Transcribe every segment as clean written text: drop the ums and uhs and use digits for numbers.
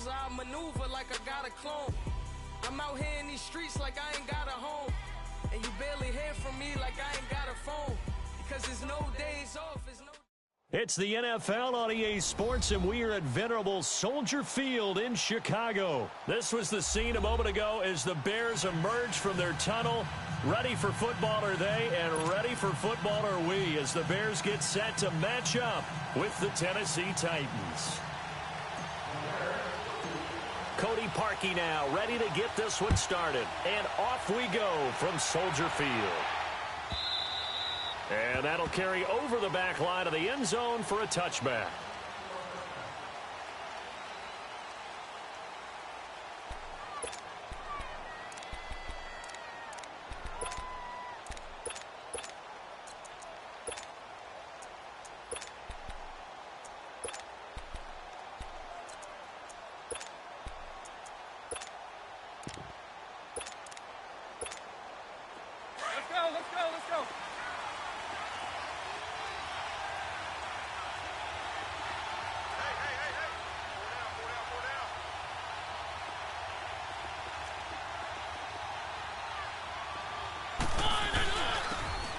clothes, I maneuver like I got a clone. I'm out here in these streets like I ain't got a home. And you barely hear from me like I ain't got a phone. Because there's no days off, It's the NFL on EA Sports, and we are at venerable Soldier Field in Chicago. This was the scene a moment ago as the Bears emerged from their tunnel. Ready for football are they, and ready for football are we, as the Bears get set to match up with the Tennessee Titans. Cody Parkey now, ready to get this one started. And off we go from Soldier Field. And that'll carry over the back line of the end zone for a touchback. Let's go.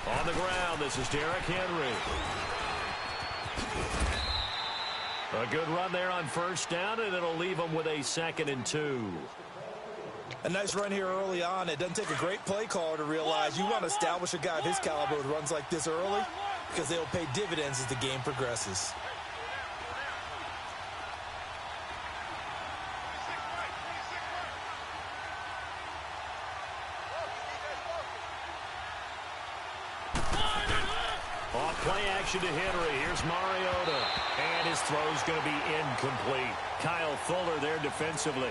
On the ground, this is Derrick Henry. A good run there on first down, and it'll leave them with a 2nd and 2. A nice run here early on. It doesn't take a great play caller to realize you want to establish a guy of his caliber with runs like this early, because they'll pay dividends as the game progresses. Play action to Henry. Here's Mariota. And his throw's going to be incomplete. Kyle Fuller there defensively.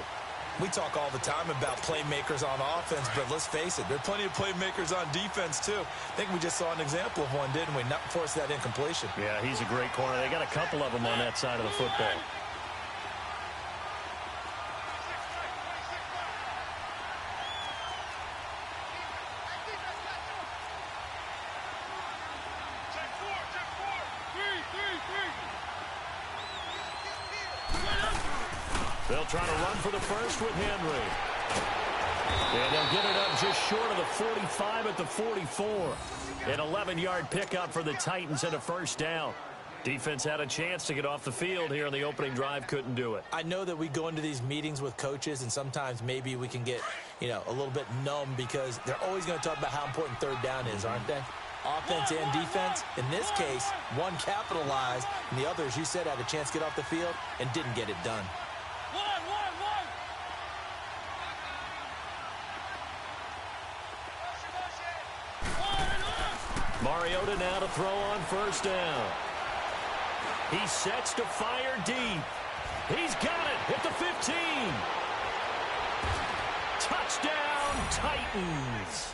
We talk all the time about playmakers on offense, but let's face it, there are plenty of playmakers on defense, too. I think we just saw an example of one, didn't we? Not force that incompletion. Yeah, he's a great corner. They got a couple of them on that side of the football. They'll try to run for the first with Henry. And they'll get it up just short of the 45 at the 44. An 11-yard pickup for the Titans and a first down. Defense had a chance to get off the field here on the opening drive, couldn't do it. I know that we go into these meetings with coaches, and sometimes maybe we can get, a little bit numb because they're always going to talk about how important third down is, aren't they? Offense and defense. In this case, one capitalized, and the other, as you said, had a chance to get off the field and didn't get it done. Mariota now to throw on first down. He sets to fire deep. He's got it at the 15. Touchdown, Titans.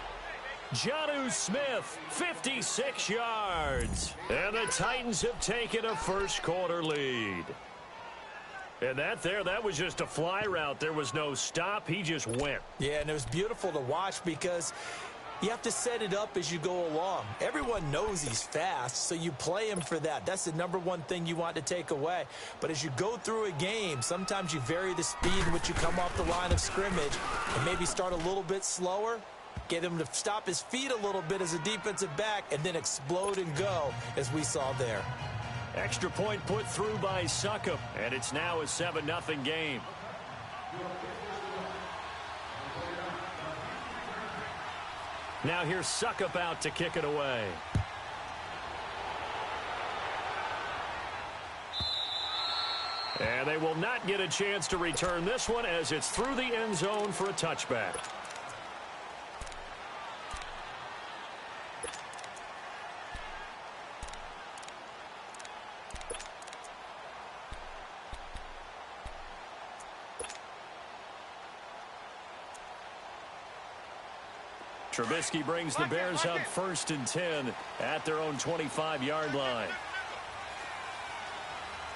Jonnu Smith, 56 yards. And the Titans have taken a first-quarter lead. And that was just a fly route. There was no stop. He just went. Yeah, and it was beautiful to watch because you have to set it up as you go along. Everyone knows he's fast, so you play him for that. That's the number one thing you want to take away. But as you go through a game, sometimes you vary the speed in which you come off the line of scrimmage and maybe start a little bit slower, get him to stop his feet a little bit as a defensive back, and then explode and go, as we saw there. Extra point put through by Succop, and it's now a 7-0 game. Now here's Succop out to kick it away. And they will not get a chance to return this one as it's through the end zone for a touchback. Trubisky brings the Bears up 1st and 10 at their own 25-yard line.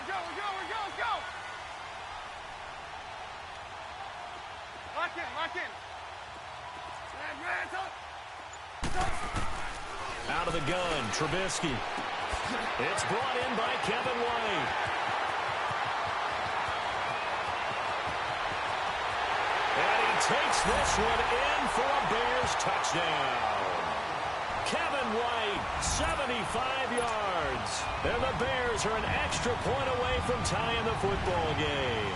Go. Lock in. Out of the gun, Trubisky. It's brought in by Kevin White. takes this one in for a Bears touchdown. Kevin White, 75 yards. And the Bears are an extra point away from tying the football game.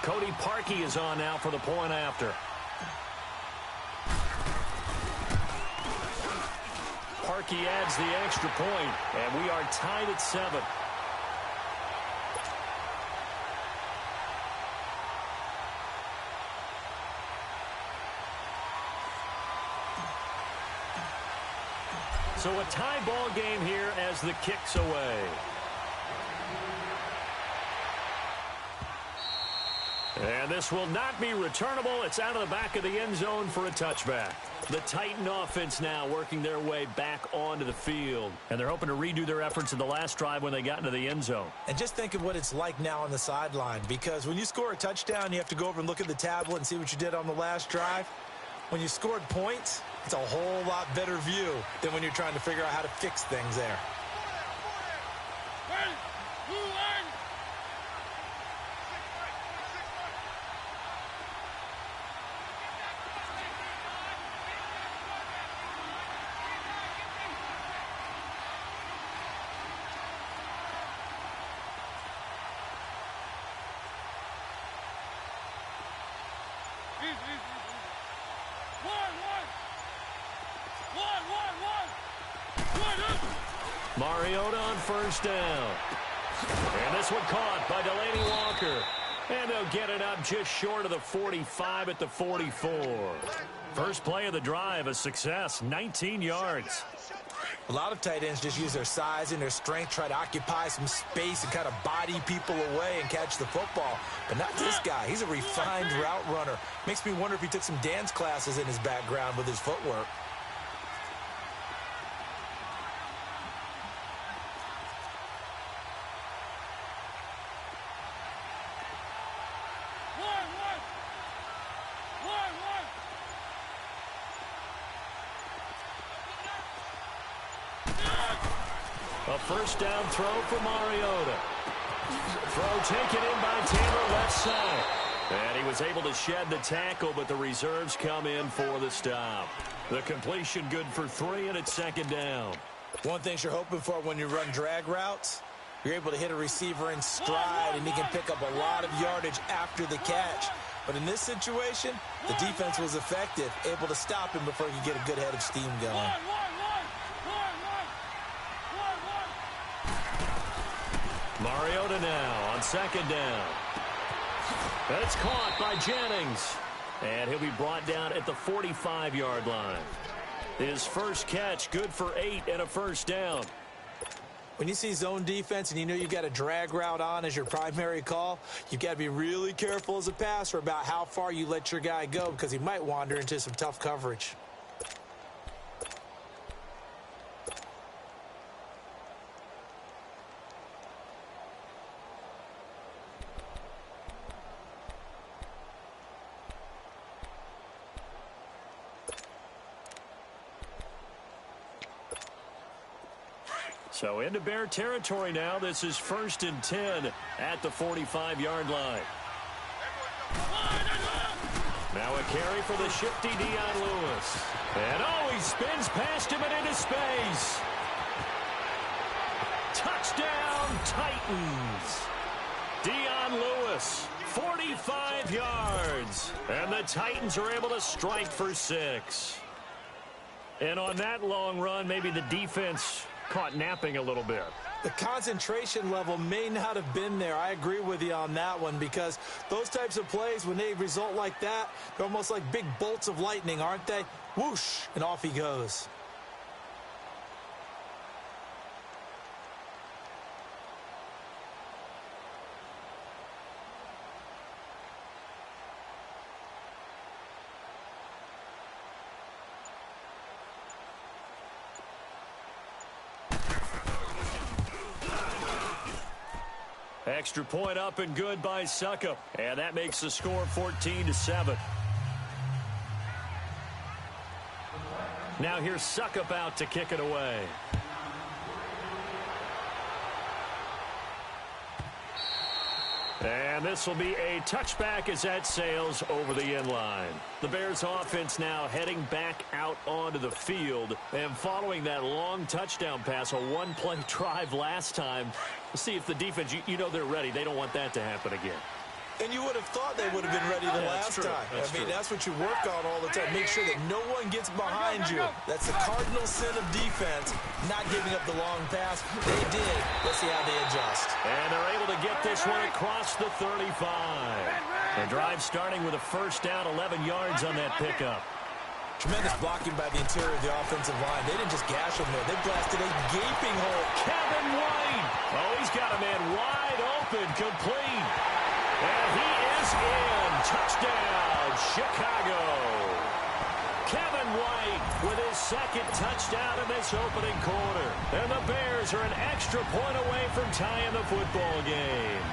Cody Parkey is on now for the point after. Parkey adds the extra point, and we are tied at 7. So a tie ball game here as the kick's away. And this will not be returnable. It's out of the back of the end zone for a touchback. The Titan offense now working their way back onto the field. And they're hoping to redo their efforts in the last drive when they got into the end zone. And just think of what it's like now on the sideline, because when you score a touchdown, you have to go over and look at the tablet and see what you did on the last drive. When you scored points, it's a whole lot better view than when you're trying to figure out how to fix things there. Mariota on first down. And this one caught by Delaney Walker. And they'll get it up just short of the 45 at the 44. First play of the drive, a success, 19 yards. A lot of tight ends just use their size and their strength, try to occupy some space and kind of body people away and catch the football. But not this guy. He's a refined route runner. Makes me wonder if he took some dance classes in his background with his footwork. A first down throw for Mariota. Throw taken in by Taylor left side. And he was able to shed the tackle, but the reserves come in for the stop. The completion good for 3, and it's second down. One thing you're hoping for when you run drag routes, you're able to hit a receiver in stride, and he can pick up a lot of yardage after the catch. But in this situation, the defense was effective, able to stop him before he could get a good head of steam going. Mariota now on second down. That's caught by Jennings. And he'll be brought down at the 45-yard line. His first catch, good for 8 and a first down. When you see zone defense and you know you've got a drag route on as your primary call, you've got to be really careful as a passer about how far you let your guy go, because he might wander into some tough coverage. So into Bear territory now. This is 1st and 10 at the 45-yard line. Now a carry for the shifty Dion Lewis. And he spins past him and into space. Touchdown, Titans. Dion Lewis, 45 yards. And the Titans are able to strike for 6. And on that long run, maybe the defense caught napping a little bit. The concentration level may not have been there. I agree with you on that one, because those types of plays, when they result like that, they're almost like big bolts of lightning, aren't they? Whoosh, and off he goes. Extra point up and good by Suckup. And that makes the score 14-7. Now here's Suckup out to kick it away. And this will be a touchback as that sails over the end line. The Bears offense now heading back out onto the field. And following that long touchdown pass, a one-play drive last time, see if the defense, you know they're ready. They don't want that to happen again. And you would have thought they would have been ready the last time. That's what you work on all the time. Make sure that no one gets behind you. That's the cardinal sin of defense, not giving up the long pass. They did. Let's see how they adjust. And they're able to get this one across the 35. The drive starting with a first down, 11 yards on that pickup. Tremendous blocking by the interior of the offensive line. They didn't just gash him there. They blasted a gaping hole. Kevin White. Oh, he's got a man wide open, complete. And he is in. Touchdown, Chicago. Kevin White with his second touchdown in this opening quarter. And the Bears are an extra point away from tying the football game.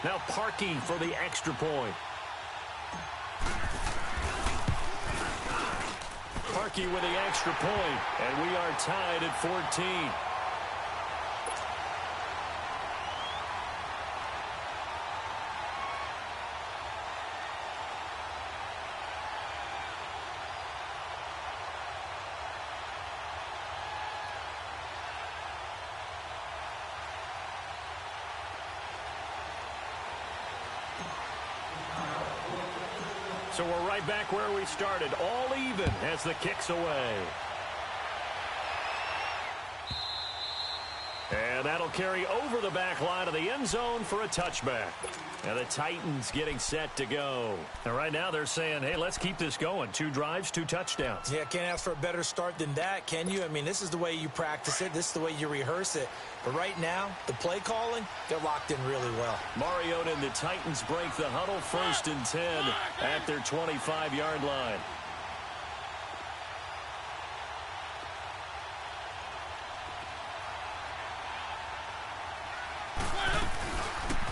Now Parkey for the extra point. Parkey with the extra point, and we are tied at 14. So we're right back where we started, all even as the kick's away. And that'll carry over the back line of the end zone for a touchback. And the Titans getting set to go. And right now they're saying, hey, let's keep this going. 2 drives, 2 touchdowns. Yeah, can't ask for a better start than that, can you? I mean, this is the way you practice it. This is the way you rehearse it. But right now, the play calling, they're locked in really well. Mariota and the Titans break the huddle, 1st and 10 at their 25-yard line.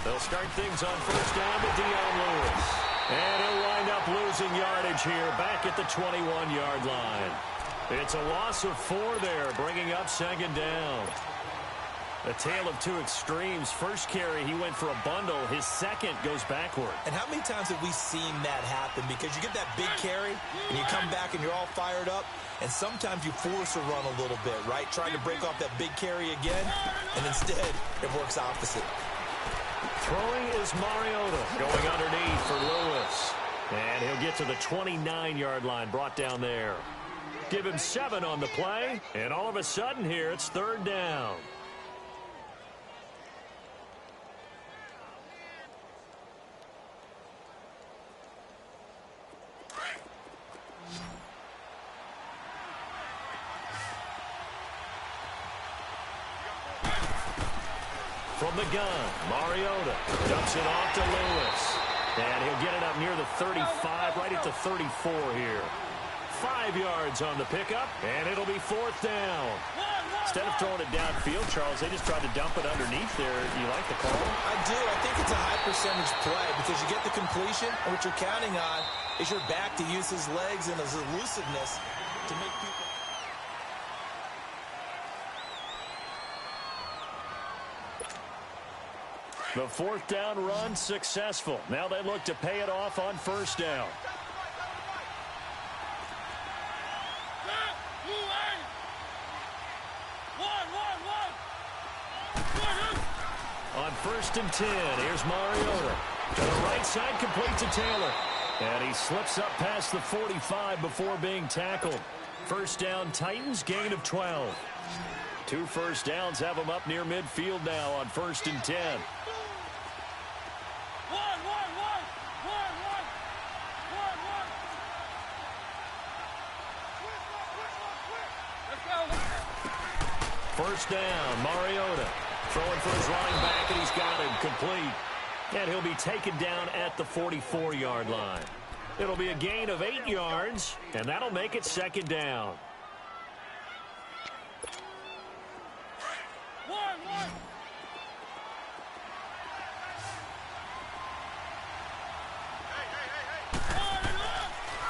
They'll start things on 1st down with Dion Lewis. And he'll wind up losing yardage here back at the 21-yard line. It's a loss of 4 there, bringing up 2nd down. A tale of 2 extremes. First carry, he went for a bundle. His second goes backward. And how many times have we seen that happen? Because you get that big carry, and you come back and you're all fired up, and sometimes you force a run a little bit, right? Trying to break off that big carry again, and instead it works opposite. Throwing is Mariota, going underneath for Lewis. And he'll get to the 29-yard line, brought down there. Give him 7 on the play, and all of a sudden here it's 3rd down. From the gun, Mariota dumps it off to Lewis. And he'll get it up near the 35, right at the 34 here. 5 yards on the pickup, and it'll be 4th down. Instead of throwing it downfield, Charles, they just tried to dump it underneath there. You like the call? I do. I think it's a high percentage play because you get the completion, and what you're counting on is your back to use his legs and his elusiveness to make people... The 4th down run successful. Now they look to pay it off on 1st down. On 1st and 10, here's Mariota. To the right side, complete to Taylor. And he slips up past the 45 before being tackled. 1st down, Titans, gain of 12. 2 first downs have them up near midfield now on 1st and 10. First down, Mariota throwing for his running back, and he's got him complete. And he'll be taken down at the 44-yard line. It'll be a gain of 8 yards, and that'll make it 2nd down.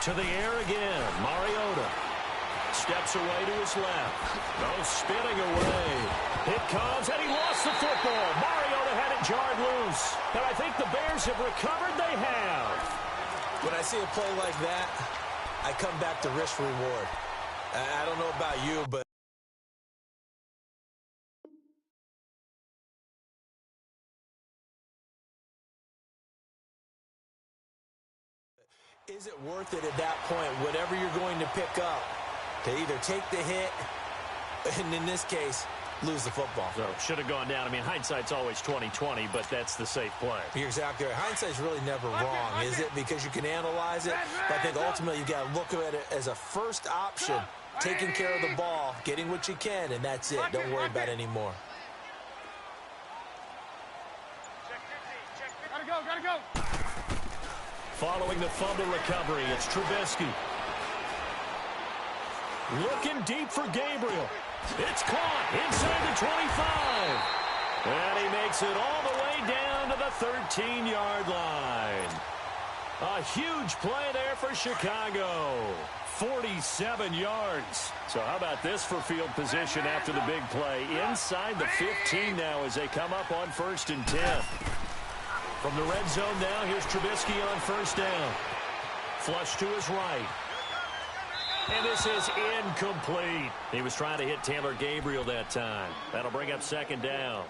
To the air again. Mariota steps away to his left. Oh, spinning away. It comes, and he lost the football. Mariota had it jarred loose. And I think the Bears have recovered. They have. When I see a play like that, I come back to risk reward. I don't know about you, but is it worth it at that point, whatever you're going to pick up, to either take the hit, and in this case, lose the football? So should have gone down. I mean, hindsight's always 20/20, but that's the safe play. You're exactly right. Hindsight's really never wrong, is it? Because you can analyze it, but I think ultimately you got to look at it as a first option, taking care of the ball, getting what you can, and that's it. Don't worry about it anymore. Gotta go. Following the fumble recovery, it's Trubisky. Looking deep for Gabriel. It's caught inside the 25. And he makes it all the way down to the 13-yard line. A huge play there for Chicago. 47 yards. So how about this for field position after the big play? Inside the 15 now as they come up on 1st and 10. From the red zone now, here's Trubisky on 1st down. Flush to his right. And this is incomplete. He was trying to hit Taylor Gabriel that time. That'll bring up 2nd down.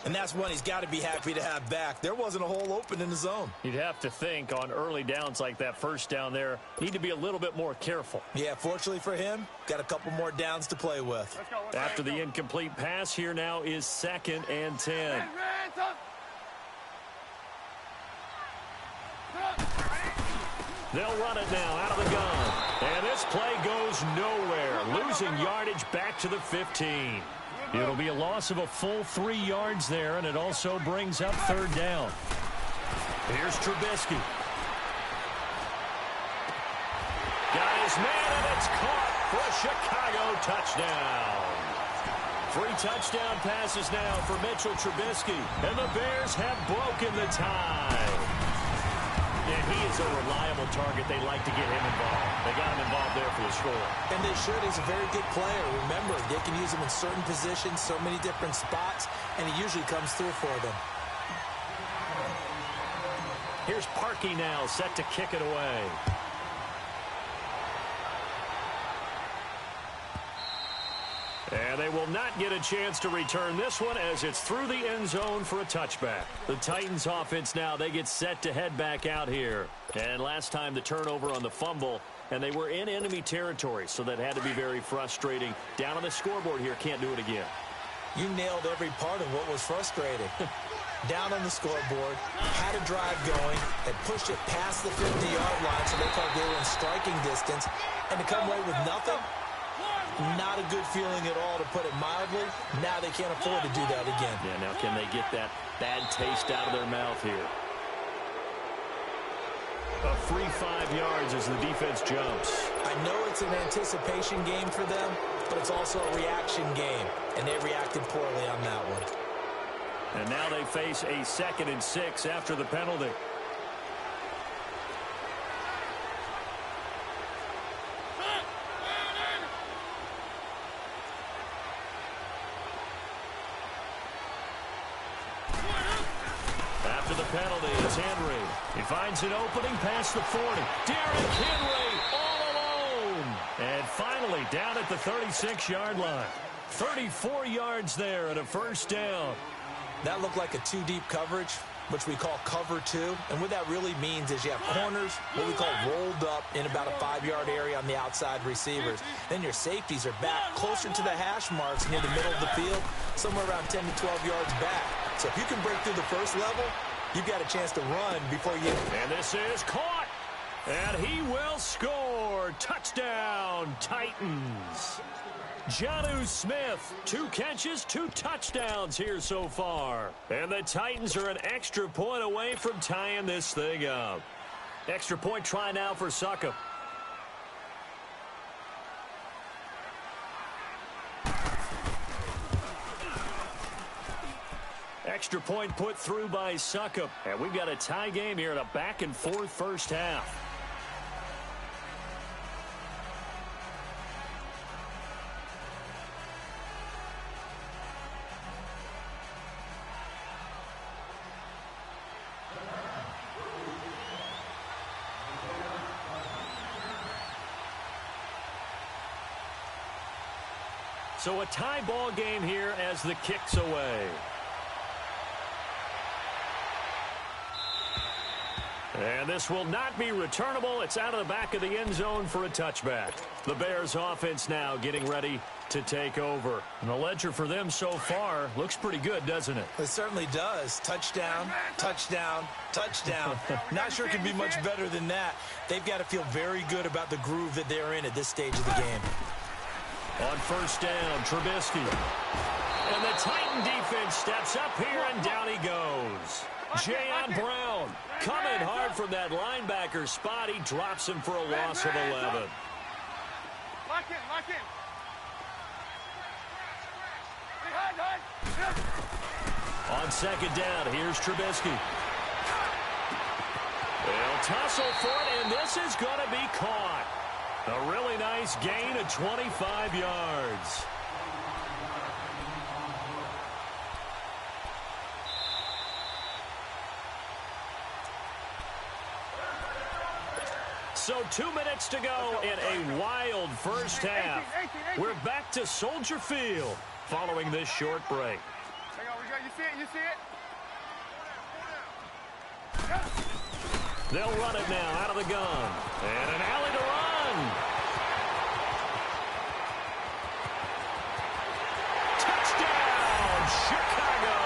And that's one he's got to be happy to have back. There wasn't a hole open in the zone. You'd have to think on early downs like that 1st down there, need to be a little bit more careful. Yeah, fortunately for him, got a couple more downs to play with. After the incomplete pass, here now is 2nd and 10. They'll run it now out of the gun. And this play goes nowhere. Losing yardage back to the 15. It'll be a loss of a full 3 yards there, and it also brings up 3rd down. Here's Trubisky. Got his man, and it's caught for a Chicago touchdown. 3 touchdown passes now for Mitchell Trubisky, and the Bears have broken the tie. And he is a reliable target. They like to get him involved. They got him involved there for the score. And they should. He's a very good player. Remember, they can use him in certain positions, so many different spots, and he usually comes through for them. Here's Parkey now, set to kick it away. And they will not get a chance to return this one as it's through the end zone for a touchback. The Titans offense now, they get set to head back out here. And last time the turnover on the fumble, and they were in enemy territory, so that had to be very frustrating. Down on the scoreboard here, can't do it again. You nailed every part of what was frustrating. Down on the scoreboard, had a drive going, had pushed it past the 50-yard line, so they thought they were in striking distance, and to come away with nothing, not a good feeling at all, to put it mildly. Now they can't afford to do that again. Yeah, now can they get that bad taste out of their mouth here? A free 5 yards as the defense jumps. I know it's an anticipation game for them, but it's also a reaction game, and they reacted poorly on that one. And now they face a 2nd and 6 after the penalty. After the penalty, it's Henry. He finds an opening past the 40. Derrick Henry all alone. And finally down at the 36-yard line. 34 yards there and a 1st down. That looked like a 2-deep coverage, which we call cover 2. And what that really means is you have corners, what we call rolled up in about a 5-yard area on the outside receivers. Then your safeties are back closer to the hash marks near the middle of the field, somewhere around 10 to 12 yards back. So if you can break through the first level, you've got a chance to run before you... And this is caught. And he will score. Touchdown, Titans. Jonnu Smith, 2 catches, 2 touchdowns here so far. And the Titans are an extra point away from tying this thing up. Extra point try now for Succop. Extra point put through by Succop. And we've got a tie game here in a back-and-forth first half. So a tie ball game here as the kick's away. And this will not be returnable. It's out of the back of the end zone for a touchback. The Bears offense now getting ready to take over. And the ledger for them so far looks pretty good, doesn't it? It certainly does. Touchdown, touchdown, touchdown. Not sure it can be much better than that. They've got to feel very good about the groove that they're in at this stage of the game. On first down, Trubisky. And the Titan defense steps up here, and down he goes. Jayon Brown coming hard from that linebacker spot. He drops him for a loss of 11. Lock in, lock in. On second down, here's Trubisky. They'll tussle for it, and this is going to be caught. A really nice gain of 25 yards. So 2 minutes to go in a wild first half. We're back to Soldier Field following this short break. You see it? You see it? They'll run it now out of the gun. And an alley to run. Touchdown, Chicago.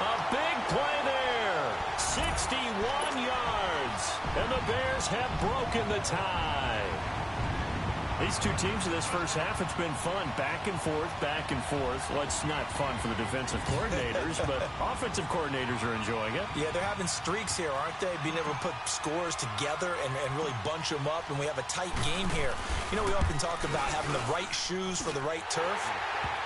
A big play there. 61 yards. And the Bears have broken the tie. These two teams in this first half, it's been fun. Back and forth, back and forth. Well, it's not fun for the defensive coordinators, but offensive coordinators are enjoying it. Yeah, they're having streaks here, aren't they? Being able to put scores together and really bunch them up, and we have a tight game here. You know, we often talk about having the right shoes for the right turf.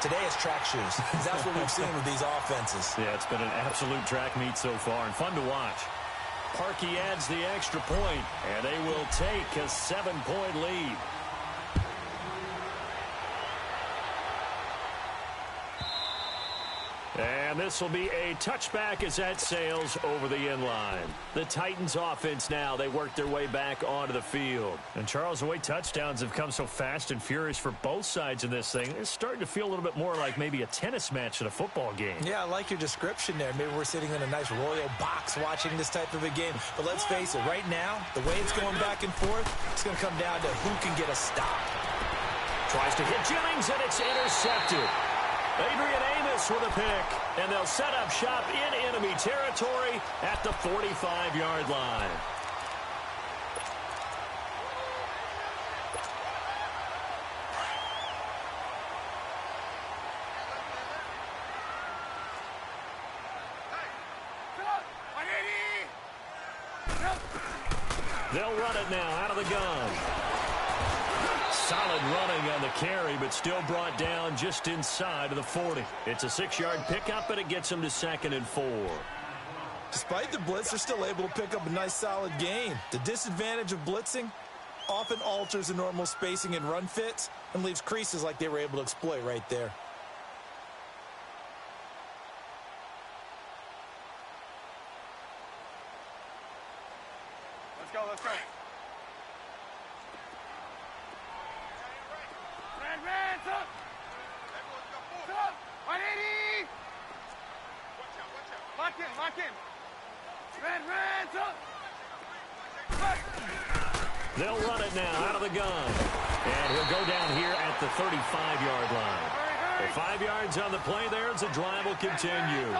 Today it's track shoes. That's what we've seen with these offenses. Yeah, it's been an absolute track meet so far, and fun to watch. Parkey adds the extra point, and they will take a 7-point lead. And this will be a touchback as that sails over the end line. The Titans offense now, they work their way back onto the field. And Charles, the way touchdowns have come so fast and furious for both sides in this thing, it's starting to feel a little bit more like maybe a tennis match at a football game. Yeah, I like your description there. Maybe we're sitting in a nice royal box watching this type of a game. But let's face it, right now, the way it's going back and forth, it's going to come down to who can get a stop. Tries to hit Jennings, and it's intercepted. Adrian Amos with a pick, and they'll set up shop in enemy territory at the 45-yard line. They'll run it now out of the gun. Solid running on the carry, but still brought down just inside of the 40. It's a 6-yard pickup, and it gets them to 2nd and 4. Despite the blitz, they're still able to pick up a nice, solid gain. The disadvantage of blitzing often alters the normal spacing and run fits and leaves creases like they were able to exploit right there. Let's go, let's go. Red, up! Up! 180! Lock in, lock in. Red, up! They'll run it now out of the gun. And he'll go down here at the 35-yard line. With 5 yards on the play there as the drive will continue.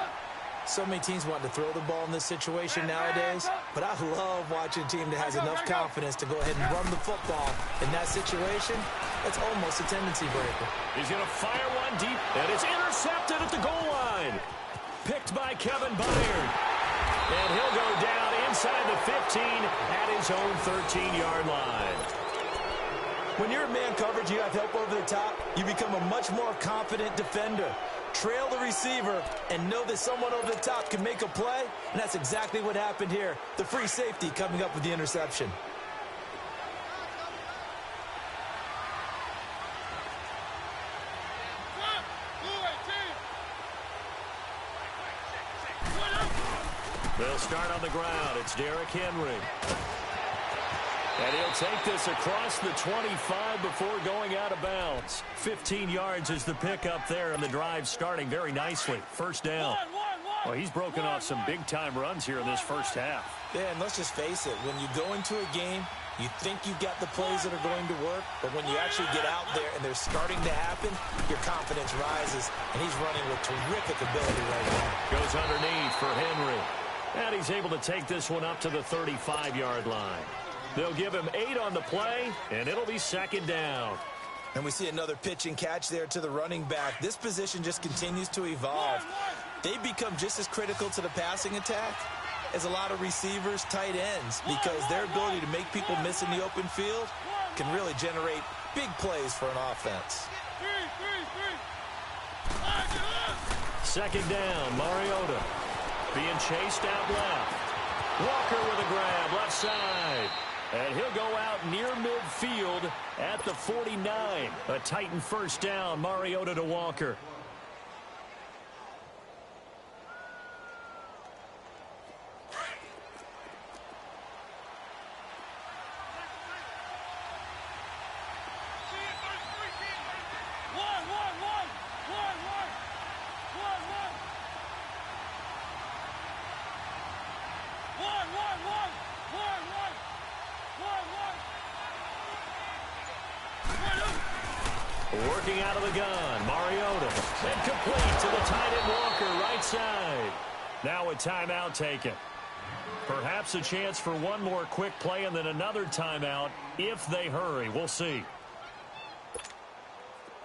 So many teams want to throw the ball in this situation nowadays, but I love watching a team that has enough confidence to go ahead and run the football. In that situation, that's almost a tendency breaker. He's going to fire one deep, and it's intercepted at the goal line. Picked by Kevin Byard. And he'll go down inside the 15 at his own 13-yard line. When you're in man coverage, you have help over the top, you become a much more confident defender. Trail the receiver and know that someone over the top can make a play, and that's exactly what happened here. The free safety coming up with the interception. They'll start on the ground. It's Derrick Henry. And he'll take this across the 25 before going out of bounds. 15 yards is the pickup there, and the drive starting very nicely. First down. Well, he's broken off some big-time runs here in this first half. Yeah, and let's just face it. When you go into a game, you think you've got the plays that are going to work, but when you actually get out there and they're starting to happen, your confidence rises, and he's running with terrific ability right now. Goes underneath for Henry. And he's able to take this one up to the 35-yard line. They'll give him 8 on the play, and it'll be second down. And we see another pitch and catch there to the running back. This position just continues to evolve. They become just as critical to the passing attack as a lot of receivers, tight ends, because their ability to make people miss in the open field can really generate big plays for an offense. Second down, Mariota. Being chased out left. Walker with a grab, left side. And he'll go out near midfield at the 49. A Titan first down, Mariota to Walker. Working out of the gun, Mariota. And complete to the tight end Walker, right side. Now a timeout taken. Perhaps a chance for one more quick play and then another timeout if they hurry. We'll see.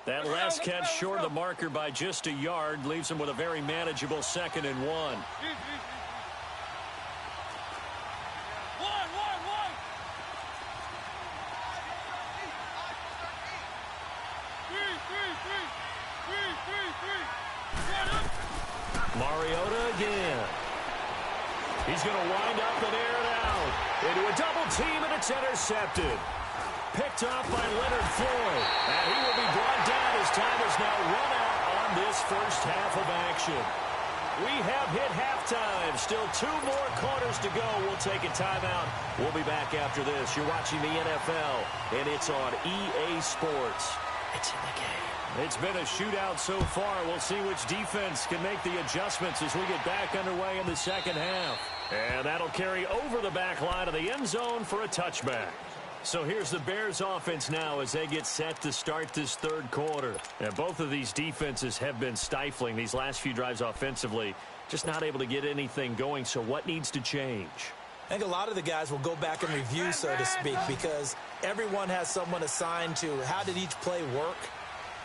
That last catch short of the marker by just a yard leaves them with a very manageable 2nd and 1. Mariota again. He's going to wind up and air it out. Into a double team, and it's intercepted. Picked off by Leonard Floyd. And he will be brought down as time is now run out on this first half of action. We have hit halftime. Still 2 more quarters to go. We'll take a timeout. We'll be back after this. You're watching the NFL, and it's on EA Sports. It's in the game. It's been a shootout so far. We'll see which defense can make the adjustments as we get back underway in the second half. And that'll carry over the back line of the end zone for a touchback. So here's the Bears offense now as they get set to start this third quarter. And both of these defenses have been stifling these last few drives offensively. Just not able to get anything going. So what needs to change? I think a lot of the guys will go back and review, so to speak, because everyone has someone assigned to how did each play work.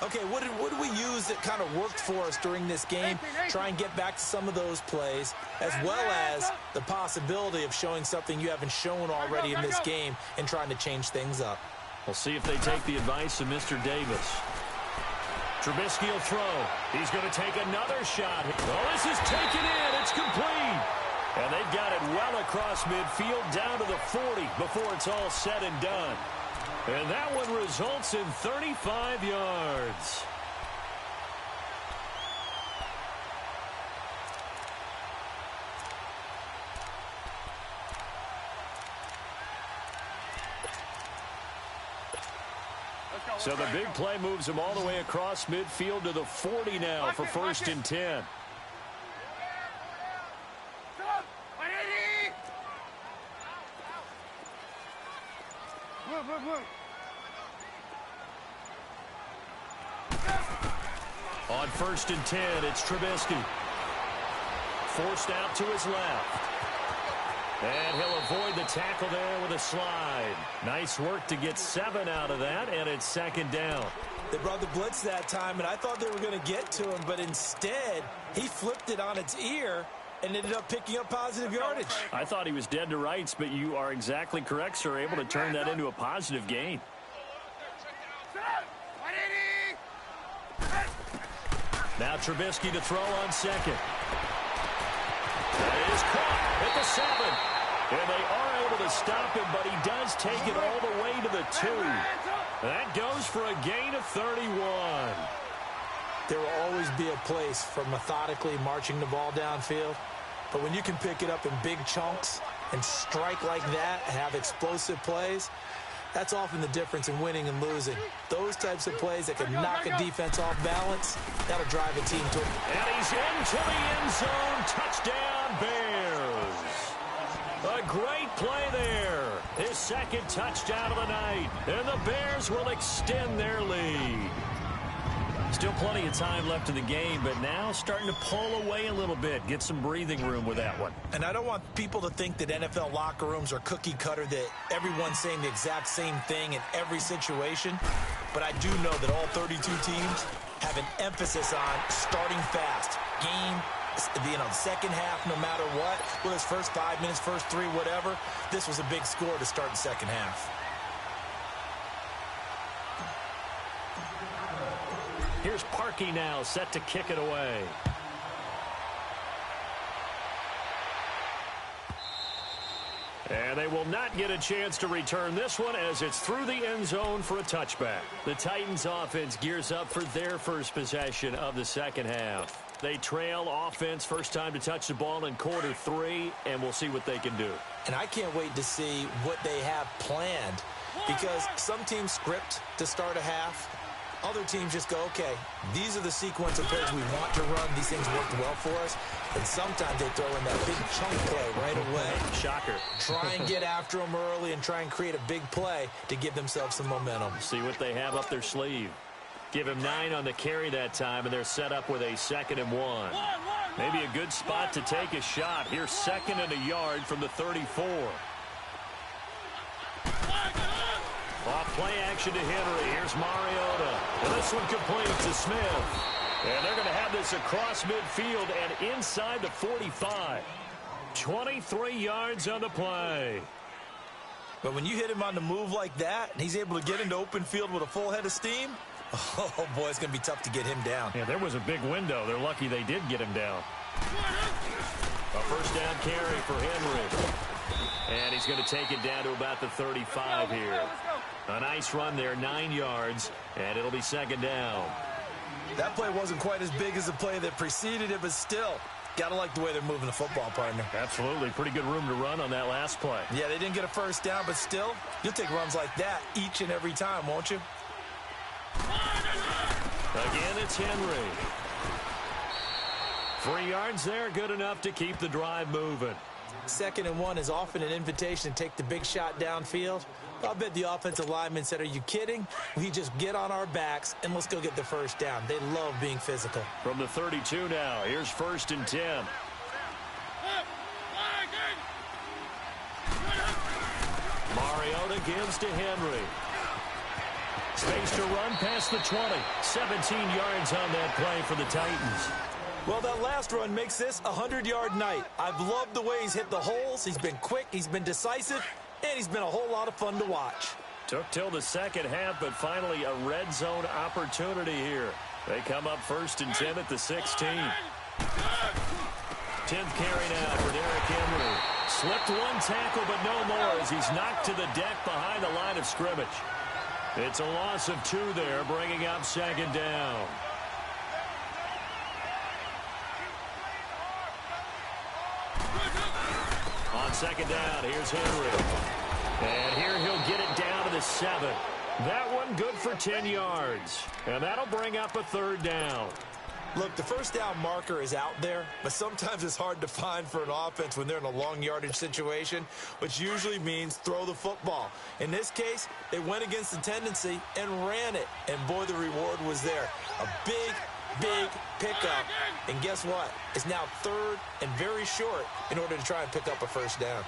Okay, what did we use that kind of worked for us during this game? Try and get back to some of those plays, as well as the possibility of showing something you haven't shown already in this game and trying to change things up. We'll see if they take the advice of Mr. Davis. Trubisky will throw. He's going to take another shot. Oh, this is taken in. It's complete. And they've got it well across midfield down to the 40 before it's all said and done. And that one results in 35 yards. So the big play moves him all the way across midfield to the 40 now for 1st and 10. On 1st and 10, it's Trubisky. Forced out to his left. And he'll avoid the tackle there with a slide. Nice work to get 7 out of that, and it's 2nd down. They brought the blitz that time, and I thought they were going to get to him, but instead, he flipped it on its ear and ended up picking up positive yardage. I thought he was dead to rights, but you are exactly correct, sir, able to turn that into a positive gain. Now Trubisky to throw on 2nd. That is caught at the 7. And they are able to stop him, but he does take it all the way to the 2. That goes for a gain of 31. There will always be a place for methodically marching the ball downfield, But when you can pick it up in big chunks and strike like that, have explosive plays, that's often the difference in winning and losing. Those types of plays that can knock a defense off balance, that'll drive a team to it. And he's into the end zone. Touchdown, Bears. A great play there. His second touchdown of the night. And the Bears will extend their lead. Still plenty of time left in the game, but now starting to pull away a little bit. Get some breathing room with that one. And I don't want people to think that NFL locker rooms are cookie cutter, that everyone's saying the exact same thing in every situation. But I do know that all 32 teams have an emphasis on starting fast. Second half, no matter what. Whether it's first 5 minutes, first 3, whatever. This was a big score to start the second half. Here's Parkey now, set to kick it away. And they will not get a chance to return this one as it's through the end zone for a touchback. The Titans offense gears up for their first possession of the second half. They trail offense first time to touch the ball in quarter 3, and we'll see what they can do. And I can't wait to see what they have planned, because some teams script to start a half. Other teams just go, okay, these are the sequence of plays we want to run. These things worked well for us. And sometimes they throw in that big chunk play right away. Shocker. Try and get after them early and try and create a big play to give themselves some momentum. See what they have up their sleeve. Give him 9 on the carry that time, and they're set up with a 2nd and 1. Maybe a good spot to take a shot. Here's 2nd and a yard from the 34. Off play action to Henry. Here's Mariota. And this one complete to Smith. And they're going to have this across midfield and inside the 45. 23 yards on the play. But when you hit him on the move like that, and he's able to get into open field with a full head of steam, oh, boy, it's going to be tough to get him down. Yeah, there was a big window. They're lucky they did get him down. A first down carry for Henry. And he's going to take it down to about the 35 here. A nice run there, 9 yards, and it'll be 2nd down. That play wasn't quite as big as the play that preceded it, but still, got to like the way they're moving the football, partner. Absolutely. Pretty good room to run on that last play. Yeah, they didn't get a first down, but still, you'll take runs like that each and every time, won't you? Again, it's Henry. 3 yards there, good enough to keep the drive moving. 2nd and 1 is often an invitation to take the big shot downfield. I bet the offensive linemen said, are you kidding? We just get on our backs and let's go get the first down. They love being physical. From the 32 now, here's 1st and 10. Mariota gives to Henry. Space to run past the 20. 17 yards on that play for the Titans. Well, that last run makes this a 100-yard night. I've loved the way he's hit the holes. He's been quick, he's been decisive, and he's been a whole lot of fun to watch. Took till the second half, but finally a red zone opportunity here. They come up 1st and 10 at the 16. 10th carry now for Derrick Henry. Slipped one tackle, but no more as he's knocked to the deck behind the line of scrimmage. It's a loss of 2 there, bringing up 2nd down. On 2nd down, here's Henry. And here he'll get it down to the 7. That one good for 10 yards. And that'll bring up a 3rd down. Look, the first down marker is out there, but sometimes it's hard to find for an offense when they're in a long yardage situation, which usually means throw the football. In this case, they went against the tendency and ran it. And boy, the reward was there. A big pickup. And guess what? It's now 3rd and very short in order to try and pick up a first down.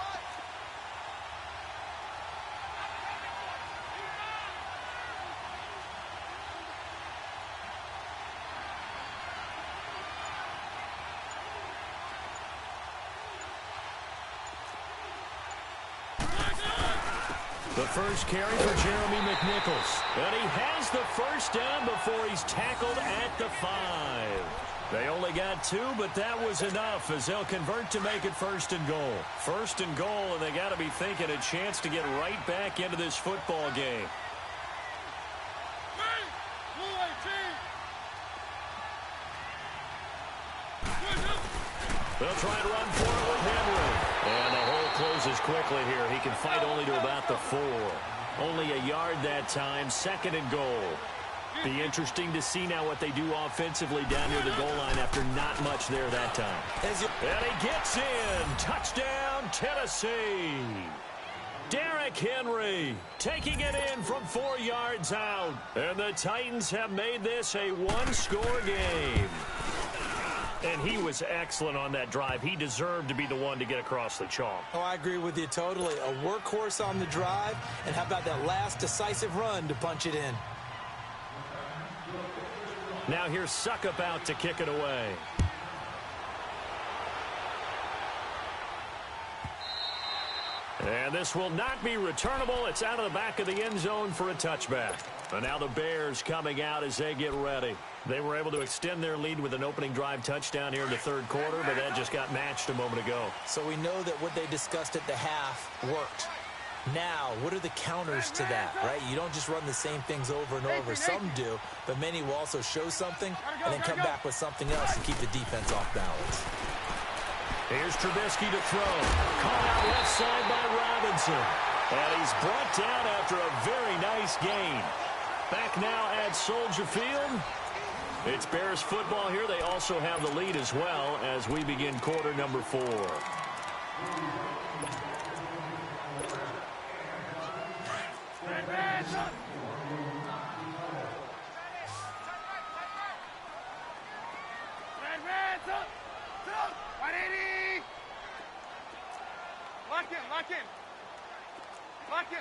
The first carry for Jeremy McNichols. And he has the first down before he's tackled at the 5. They only got 2, but that was enough as they'll convert to make it 1st and goal. 1st and goal, and they got to be thinking a chance to get right back into this football game. They'll try and run for it with Henry. And the hole closes quickly here. He can fight only to about the 4. Only a yard that time, 2nd and goal. Be interesting to see now what they do offensively down near the goal line after not much there that time. And he gets in. Touchdown, Tennessee. Derrick Henry taking it in from 4 yards out. And the Titans have made this a one-score game. And he was excellent on that drive. He deserved to be the one to get across the chalk. Oh, I agree with you totally. A workhorse on the drive. And how about that last decisive run to punch it in? Now here's Suckup out to kick it away. And this will not be returnable. It's out of the back of the end zone for a touchback. And now the Bears coming out as they get ready. They were able to extend their lead with an opening drive touchdown here in the 3rd quarter, but that just got matched a moment ago. So we know that what they discussed at the half worked. Now, what are the counters to that, right? You don't just run the same things over and over. Some do, but many will also show something and then come back with something else to keep the defense off balance. Here's Trubisky to throw. Caught out left side by Robinson. And he's brought down after a very nice gain. Back now at Soldier Field. It's Bears football here. They also have the lead as well as we begin quarter number 4.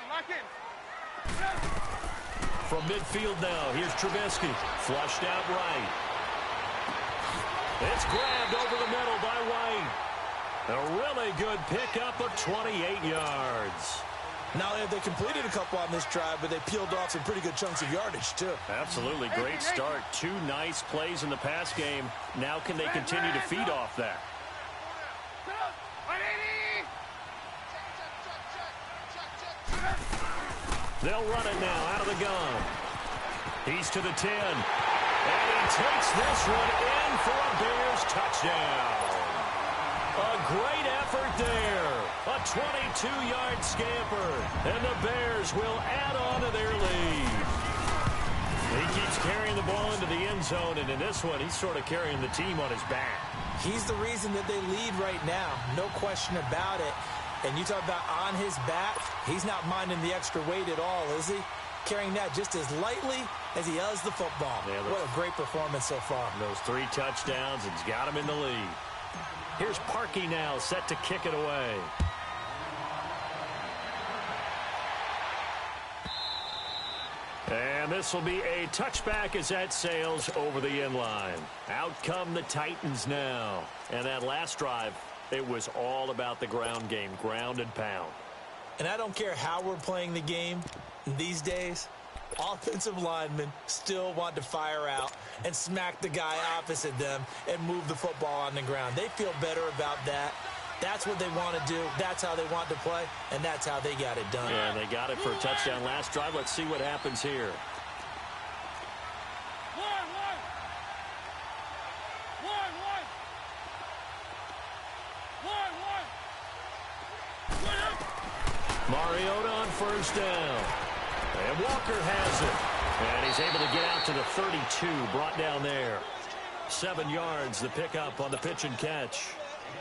Lock in. From midfield now, here's Trubisky. Flushed out right. It's grabbed over the middle by White. A really good pickup of 28 yards. Not only have they completed a couple on this drive, but they peeled off some pretty good chunks of yardage, too. Absolutely. Great start. 2 nice plays in the pass game. Now can they continue to feed off that? They'll run it now out of the gun. He's to the 10. And he takes this one in for a Bears touchdown. A great effort there. A 22-yard scamper. And the Bears will add on to their lead. He keeps carrying the ball into the end zone, and in this one, he's sort of carrying the team on his back. He's the reason that they lead right now. No question about it. And you talk about on his back, he's not minding the extra weight at all, is he? Carrying that just as lightly as he does the football. Yeah, what a great performance so far. Those 3 touchdowns, it's got him in the lead. Here's Parkey now, set to kick it away. And this will be a touchback as that sails over the end line. Out come the Titans now. And that last drive, it was all about the ground game, ground and pound. And I don't care how we're playing the game these days, offensive linemen still want to fire out and smack the guy opposite them and move the football on the ground. They feel better about that. That's what they want to do. That's how they want to play, and that's how they got it done. Yeah, they got it for a touchdown last drive. Let's see what happens here. Mariota on first down. And Walker has it. And he's able to get out to the 32, brought down there. 7 yards, the pickup on the pitch and catch.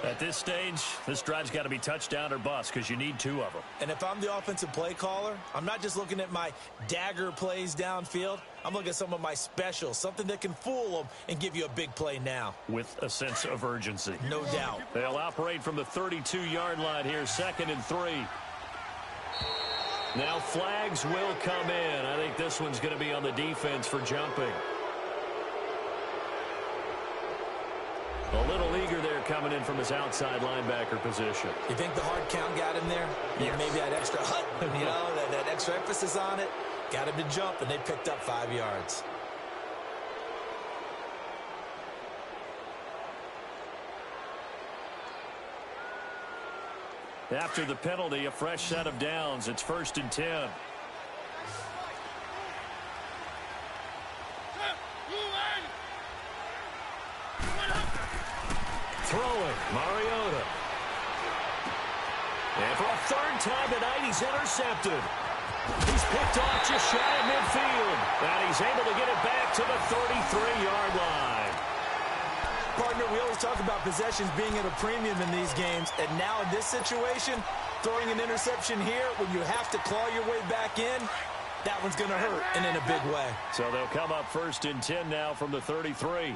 At this stage, this drive's got to be touchdown or bust because you need 2 of them. And if I'm the offensive play caller, I'm not just looking at my dagger plays downfield. I'm looking at some of my specials, something that can fool them and give you a big play now. With a sense of urgency. No doubt. They'll operate from the 32-yard line here, 2nd and 3. Now flags will come in. I think this one's going to be on the defense for jumping. A little eager there coming in from his outside linebacker position. You think the hard count got him there? Yeah. Maybe that extra that extra emphasis on it got him to jump, and they picked up 5 yards. After the penalty, a fresh set of downs. It's 1st and 10. Throwing, Mariota. And for a third time tonight, he's intercepted. He's picked off just shy of midfield. And he's able to get it back to the 33-yard line. Partner, we always talk about possessions being at a premium in these games. And now in this situation, throwing an interception here when you have to claw your way back in, that one's going to hurt, and in a big way. So they'll come up 1st and 10 now from the 33. There we go.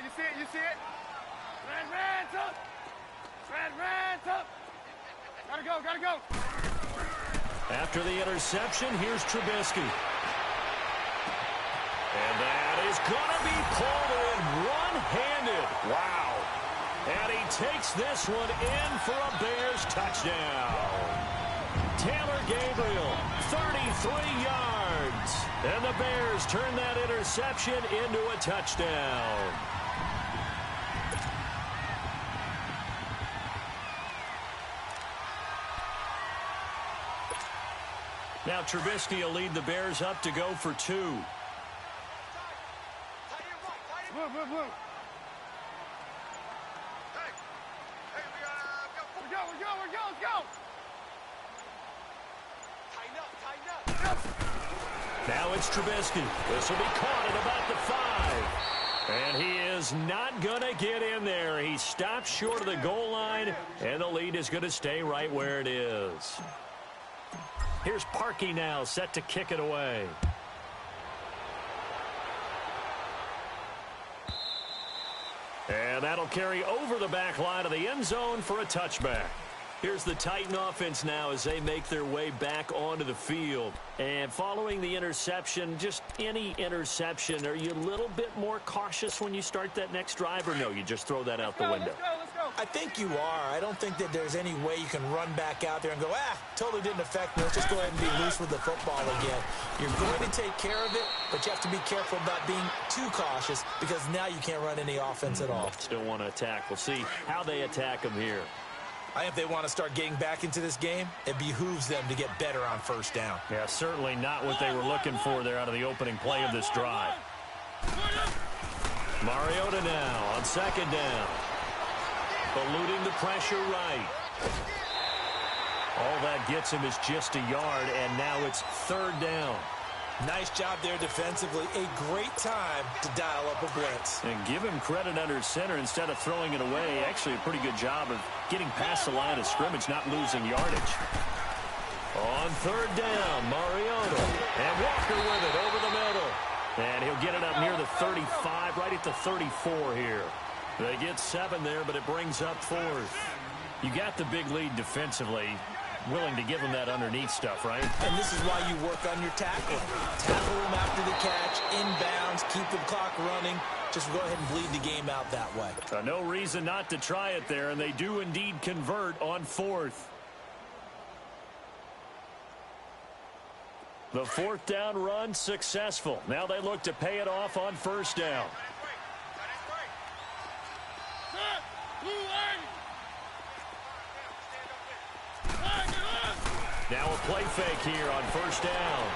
You see it? You see it? Red up. Red up. Gotta go. After the interception, here's Trubisky. And that is going to be pulled in one-handed. Wow. And he takes this one in for a Bears touchdown. Taylor Gabriel, 33 yards. And the Bears turn that interception into a touchdown. Now Trubisky will lead the Bears up to go for 2. Blue. Hey, we go. Let's go. Tighten up. Now it's Trubisky. This will be caught at about the 5. And he is not going to get in there. He stops short of the goal line, and the lead is going to stay right where it is. Here's Parkey now, set to kick it away. And that'll carry over the back line of the end zone for a touchback. Here's the Titan offense now as they make their way back onto the field. And following the interception, just any interception, are you a little bit more cautious when you start that next drive, or no, you just throw that out the window? Let's go. I think you are. I don't think that there's any way you can run back out there and go, totally didn't affect me. Let's just go ahead and be loose with the football again. You're going to take care of it, but you have to be careful about being too cautious because now you can't run any offense at all. Still want to attack. We'll see how they attack them here. I think if they want to start getting back into this game, it behooves them to get better on 1st down. Yeah, certainly not what they were looking for there out of the opening play of this drive. Mariota now on 2nd down. Eluding the pressure right. All that gets him is just a yard, and now it's 3rd down. Nice job there defensively. A great time to dial up a blitz. And give him credit under center instead of throwing it away. Actually a pretty good job of getting past the line of scrimmage, not losing yardage. On 3rd down, Mariota. And Walker with it over the middle. And he'll get it up near the 35, right at the 34 here. They get 7 there, but it brings up 4th. You got the big lead defensively. Willing to give them that underneath stuff, right? And this is why you work on your tackling. Tackle them after the catch, inbounds, keep the clock running. Just go ahead and bleed the game out that way. No reason not to try it there, and they do indeed convert on 4th. The 4th down run successful. Now they look to pay it off on 1st down. Now a play fake here on 1st down.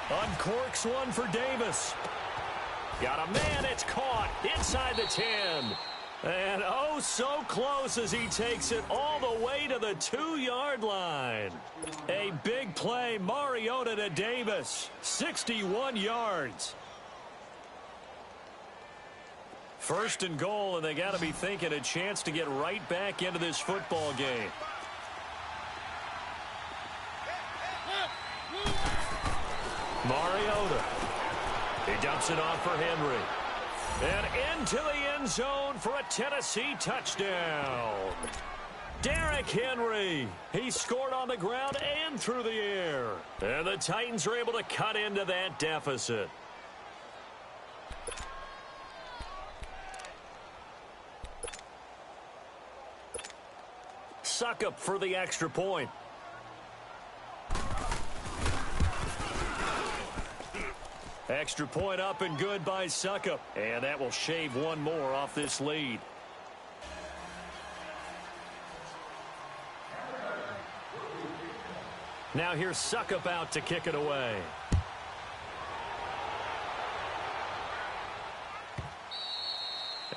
Uncorks one for Davis. Got a man, it's caught inside the 10. And oh, so close as he takes it all the way to the 2-yard line. A big play, Mariota to Davis, 61 yards. 1st and goal, and they got to be thinking a chance to get right back into this football game. Mariota. He dumps it off for Henry. And into the end zone for a Tennessee touchdown. Derrick Henry. He scored on the ground and through the air. And the Titans are able to cut into that deficit. Suckup for the extra point. Extra point up and good by Suckup. And that will shave one more off this lead. Now here's Suckup out to kick it away.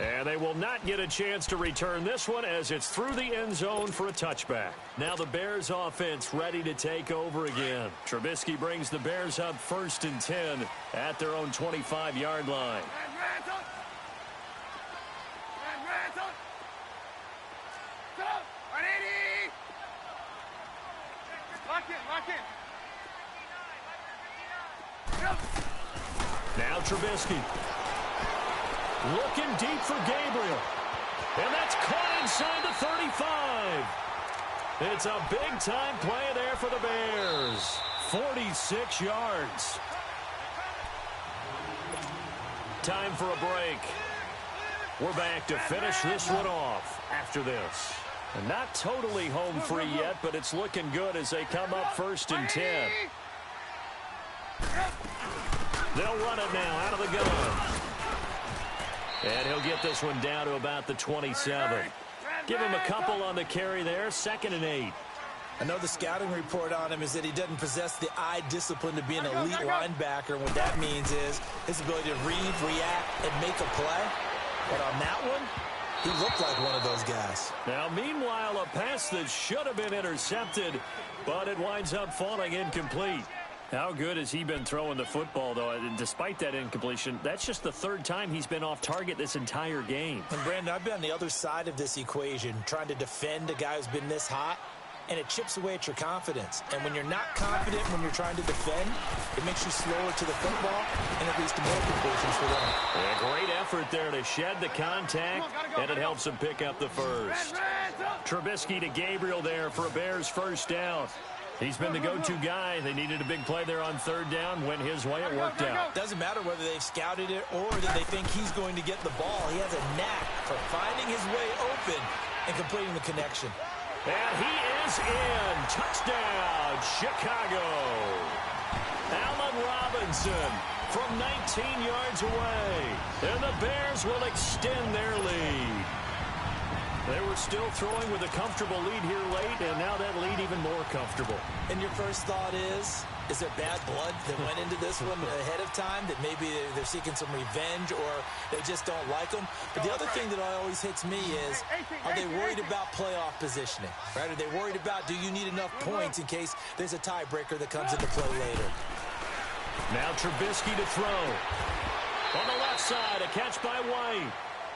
And they will not get a chance to return this one as it's through the end zone for a touchback. Now the Bears offense ready to take over again. Trubisky brings the Bears up 1st and 10 at their own 25-yard line. Now Trubisky. Looking deep for Gabriel. And that's caught inside the 35. It's a big-time play there for the Bears. 46 yards. Time for a break. We're back to finish this one off after this. And not totally home free yet, but it's looking good as they come up 1st and 10. They'll run it now out of the gun. And he'll get this one down to about the 27. Give him a couple on the carry there. 2nd and 8. I know the scouting report on him is that he doesn't possess the eye discipline to be an elite linebacker. And what that means is his ability to read, react, and make a play. But on that one, he looked like one of those guys. Now, meanwhile, a pass that should have been intercepted, but it winds up falling incomplete. How good has he been throwing the football, though? And despite that incompletion, that's just the 3rd time he's been off target this entire game. And, Brandon, I've been on the other side of this equation, trying to defend a guy who's been this hot, and it chips away at your confidence. And when you're not confident when you're trying to defend, it makes you slower to the football, and it leads to more completions for them. A great effort there to shed the contact, and it helps him pick up the first. Trubisky to Gabriel there for a Bears 1st down. He's been the go-to guy. They needed a big play there on 3rd down. Went his way. It worked out. Doesn't matter whether they've scouted it or that they think he's going to get the ball. He has a knack for finding his way open and completing the connection. And he is in. Touchdown, Chicago. Allen Robinson from 19 yards away. And the Bears will extend their lead. They were still throwing with a comfortable lead here late, and now that lead even more comfortable. And your first thought is there bad blood that went into this one ahead of time, that maybe they're seeking some revenge or they just don't like them? But the other thing that always hits me is, are they worried about playoff positioning? Right? Are they worried about, do you need enough points in case there's a tiebreaker that comes into play later? Now Trubisky to throw. On the left side, a catch by White.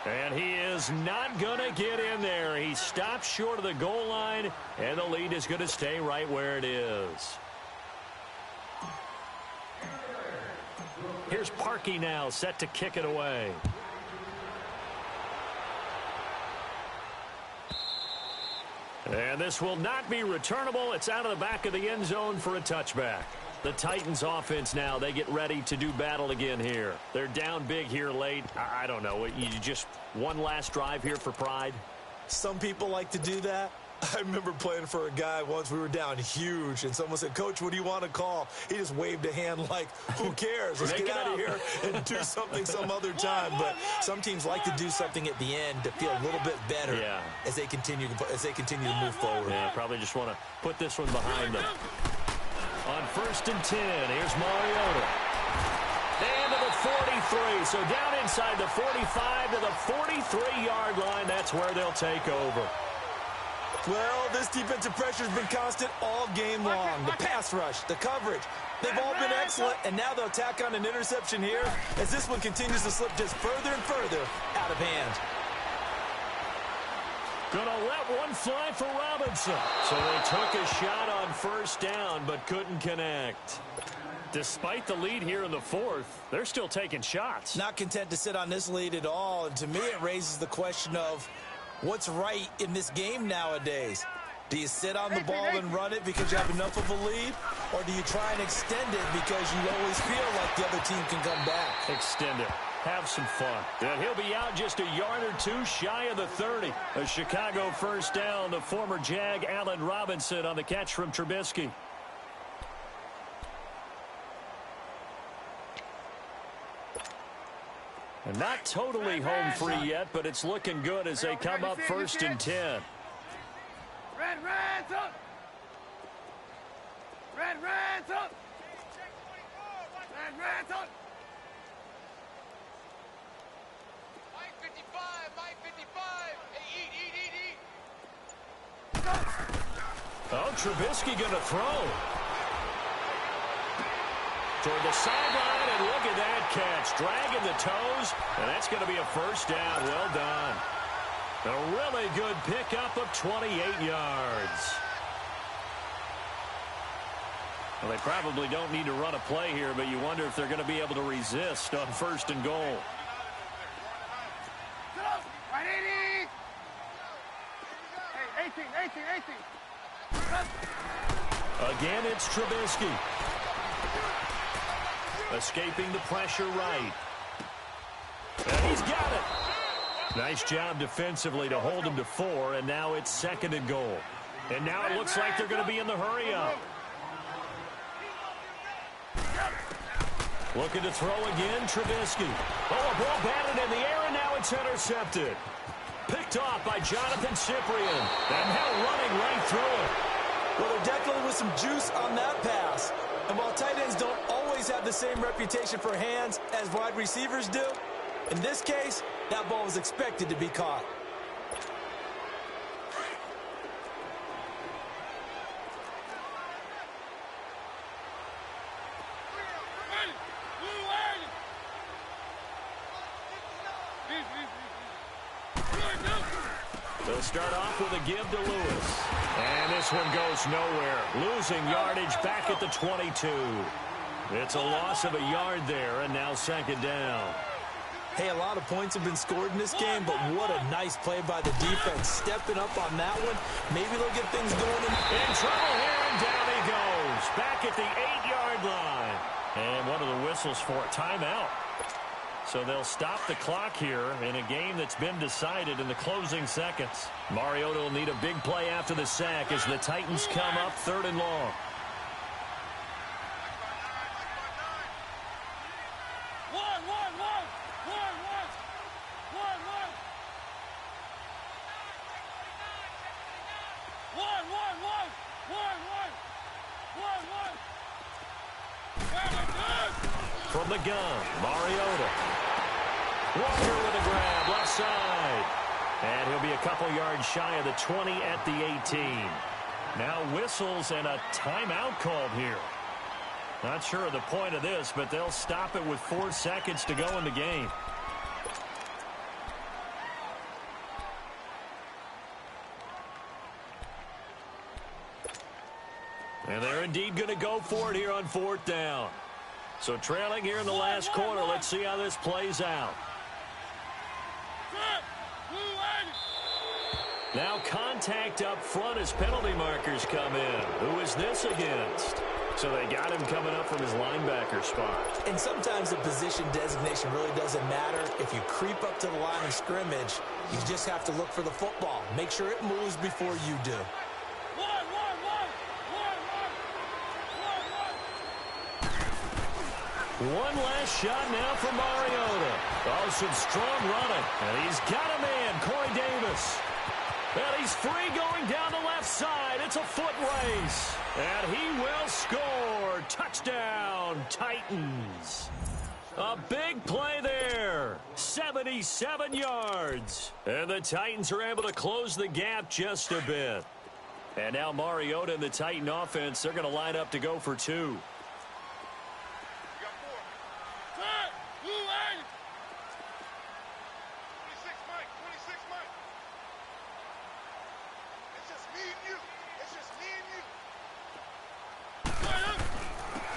And he is not going to get in there. He stops short of the goal line, and the lead is going to stay right where it is. Here's Parkey now, set to kick it away. And this will not be returnable. It's out of the back of the end zone for a touchback. The Titans offense now, they get ready to do battle again here. They're down big here late. I don't know. You just one last drive here for pride? Some people like to do that. I remember playing for a guy once. We were down huge, and someone said, "Coach, what do you want to call?" He just waved a hand like, who cares? Let's get out of here and do something some other time. But some teams like to do something at the end to feel a little bit better as they continue to move forward. Yeah, probably just want to put this one behind them. On 1st and 10, here's Mariota. And to the 43, so down inside the 45 to the 43-yard line. That's where they'll take over. Well, this defensive pressure has been constant all game long. The pass rush, the coverage, they've all been excellent, and now they'll tack on an interception here as this one continues to slip just further and further out of hand. Gonna let one fly for Robinson. So they took a shot on 1st down, but couldn't connect. Despite the lead here in the 4th, they're still taking shots. Not content to sit on this lead at all, and to me it raises the question of what's right in this game nowadays. Do you sit on the ball and run it because you have enough of a lead, or do you try and extend it because you always feel like the other team can come back? Extend it. Have some fun. And he'll be out just a yard or two shy of the 30. A Chicago 1st down. The former Jag, Allen Robinson, on the catch from Trubisky. And not totally home free yet, but it's looking good as they come up 1st and 10. Red, up! Red, up! Red, up! 55! Trubisky going to throw. Toward the sideline, and look at that catch. Dragging the toes, and that's going to be a first down. Well done. A really good pickup of 28 yards. Well, they probably don't need to run a play here, but you wonder if they're going to be able to resist on 1st and goal. Hey, 18. Again, it's Trubisky. Escaping the pressure right. And he's got it. Nice job defensively to hold him to 4, and now it's 2nd and goal. And now it looks like they're going to be in the hurry-up. Looking to throw again, Trubisky. Oh, a ball batted in the air, and now it's intercepted. Picked off by Jonathan Cyprien. And now running right through it. Well, there definitely was some juice on that pass. And while tight ends don't always have the same reputation for hands as wide receivers do, in this case, that ball was expected to be caught. They'll start off with a give to Lewis. And this one goes nowhere. Losing yardage back at the 22. It's a loss of a yard there, and now 2nd down. Hey, a lot of points have been scored in this game, but what a nice play by the defense. Stepping up on that one. Maybe they'll get things going. In trouble here, and down he goes. Back at the 8-yard line. And one of the whistles for a timeout. So they'll stop the clock here in a game that's been decided in the closing seconds. Mariota will need a big play after the sack as the Titans come up 3rd and long. From the gun, Mariota. Walker with a grab, left side. And he'll be a couple yards shy of the 20 at the 18. Now whistles and a timeout called here. Not sure of the point of this, but they'll stop it with 4 seconds to go in the game. And they're indeed going to go for it here on 4th down. So trailing here in the last quarter. Let's see how this plays out. Now contact up front as penalty markers come in. Who is this against? So they got him coming up from his linebacker spot. And sometimes the position designation really doesn't matter. If you creep up to the line of scrimmage, you just have to look for the football. Make sure it moves before you do. One last shot now from Mariota. Oh, some strong running. And he's got a man, Corey Davis. And he's free going down the left side. It's a foot race. And he will score. Touchdown, Titans. A big play there. 77 yards. And the Titans are able to close the gap just a bit. And now Mariota and the Titan offense, they're going to line up to go for 2.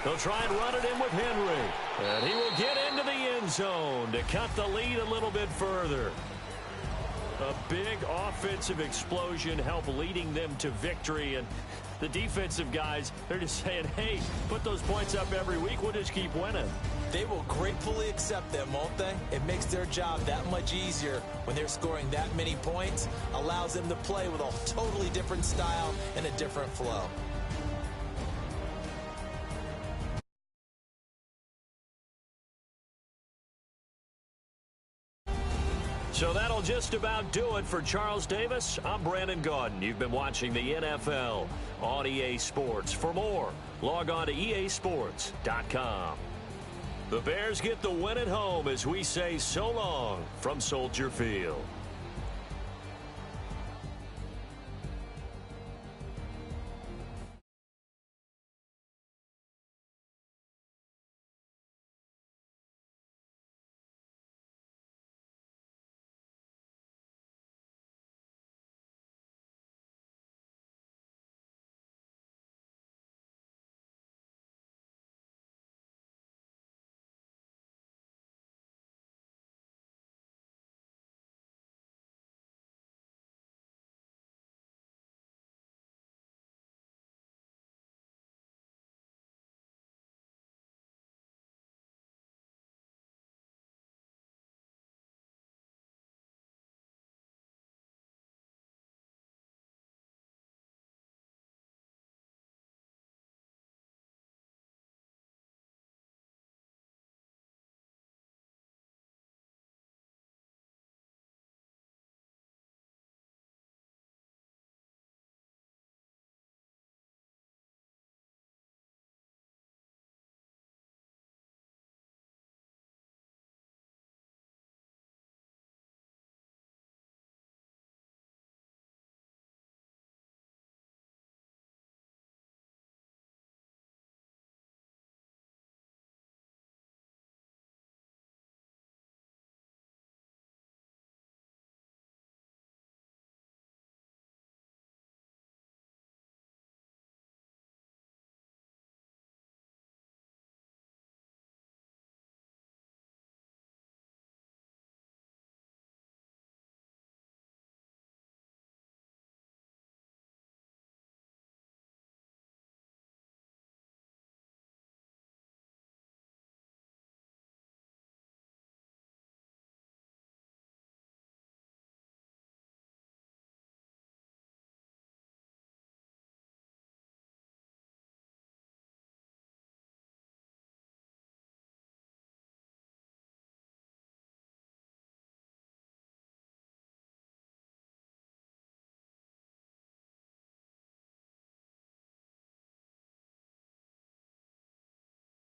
They'll try and run it in with Henry. And he will get into the end zone to cut the lead a little bit further. A big offensive explosion helped leading them to victory. And the defensive guys, they're just saying, hey, put those points up every week. We'll just keep winning. They will gratefully accept them, won't they? It makes their job that much easier when they're scoring that many points. Allows them to play with a totally different style and a different flow. So that'll just about do it for Charles Davis. I'm Brandon Gaudin. You've been watching the NFL on EA Sports. For more, log on to easports.com. The Bears get the win at home as we say so long from Soldier Field.